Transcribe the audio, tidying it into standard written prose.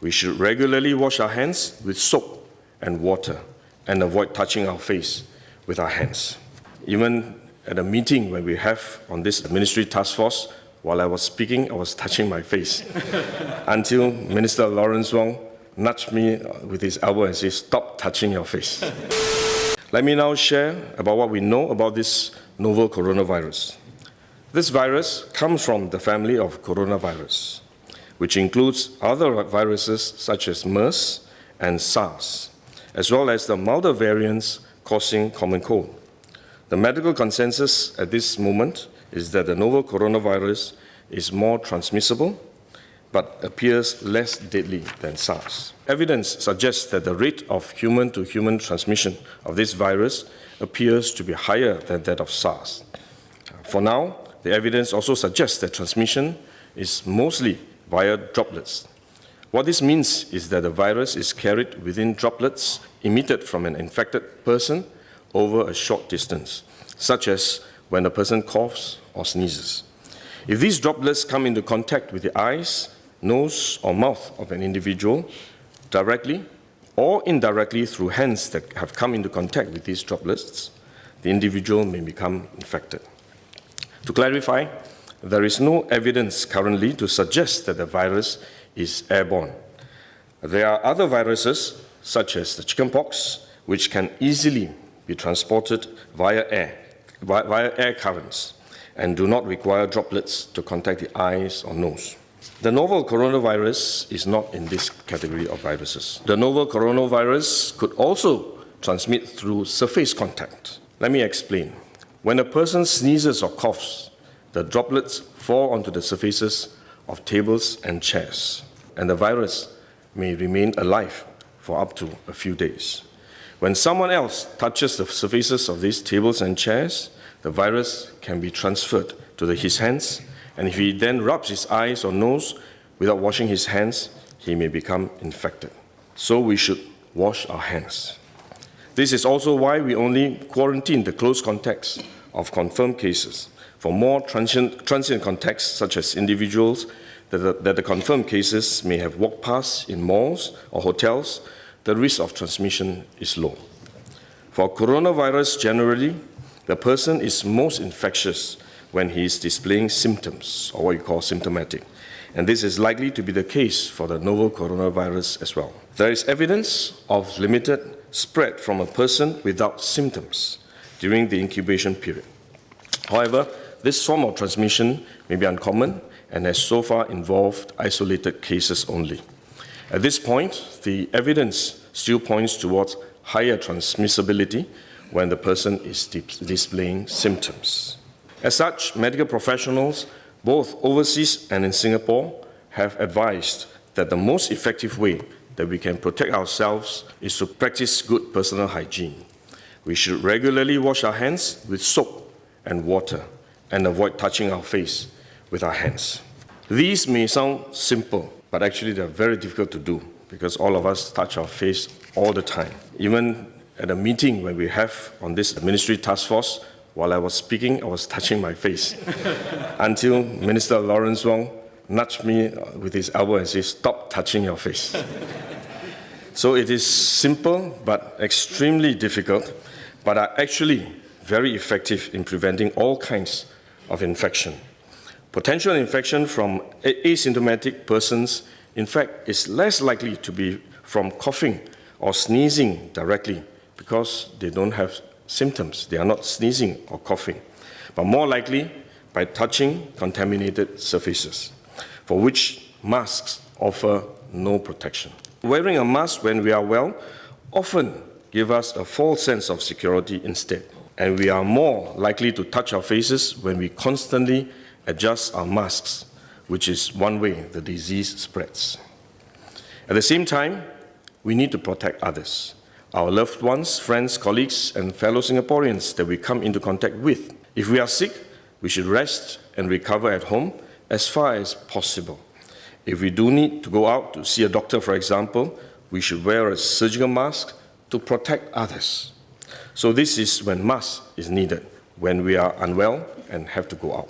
We should regularly wash our hands with soap and water and avoid touching our face with our hands. Even at a meeting when we have on this ministry task force, while I was speaking, I was touching my face until Minister Lawrence Wong nudged me with his elbow and said, "Stop touching your face." Let me now share about what we know about this novel coronavirus. This virus comes from the family of coronavirus, which includes other viruses such as MERS and SARS, as well as the milder variants causing common cold. The medical consensus at this moment is that the novel coronavirus is more transmissible but appears less deadly than SARS. Evidence suggests that the rate of human-to-human transmission of this virus appears to be higher than that of SARS. For now, the evidence also suggests that transmission is mostly via droplets. What this means is that the virus is carried within droplets emitted from an infected person over a short distance, such as when a person coughs or sneezes. If these droplets come into contact with the eyes, nose, or mouth of an individual, directly or indirectly through hands that have come into contact with these droplets, the individual may become infected. To clarify, there is no evidence currently to suggest that the virus is airborne. There are other viruses, such as the chickenpox, which can easily be transported via air currents and do not require droplets to contact the eyes or nose. The novel coronavirus is not in this category of viruses. The novel coronavirus could also transmit through surface contact. Let me explain. When a person sneezes or coughs, the droplets fall onto the surfaces of tables and chairs, and the virus may remain alive for up to a few days. When someone else touches the surfaces of these tables and chairs, the virus can be transferred to his hands, and if he then rubs his eyes or nose without washing his hands, he may become infected. So we should wash our hands. This is also why we only quarantine the close contacts of confirmed cases. For more transient contacts, such as individuals that the confirmed cases may have walked past in malls or hotels, the risk of transmission is low. For coronavirus generally, the person is most infectious when he is displaying symptoms, or what you call symptomatic. And this is likely to be the case for the novel coronavirus as well. There is evidence of limited spread from a person without symptoms during the incubation period. However, this form of transmission may be uncommon and has so far involved isolated cases only. At this point, the evidence still points towards higher transmissibility when the person is displaying symptoms. As such, medical professionals, both overseas and in Singapore, have advised that the most effective way that we can protect ourselves is to practice good personal hygiene. We should regularly wash our hands with soap and water and avoid touching our face with our hands. These may sound simple, but actually they're very difficult to do because all of us touch our face all the time. Even at a meeting when we have on this ministry task force, while I was speaking, I was touching my face until Minister Lawrence Wong nudged me with his elbow and said, "Stop touching your face." So it is simple but extremely difficult, but are actually very effective in preventing all kinds of infection. Potential infection from asymptomatic persons, in fact, is less likely to be from coughing or sneezing directly because they don't have symptoms. They are not sneezing or coughing, but more likely by touching contaminated surfaces, for which masks offer no protection. Wearing a mask when we are well often gives us a false sense of security instead, and we are more likely to touch our faces when we constantly adjust our masks, which is one way the disease spreads. At the same time, we need to protect others, our loved ones, friends, colleagues, and fellow Singaporeans that we come into contact with. If we are sick, we should rest and recover at home as far as possible. If we do need to go out to see a doctor, for example, we should wear a surgical mask to protect others. So this is when mask is needed, when we are unwell and have to go out.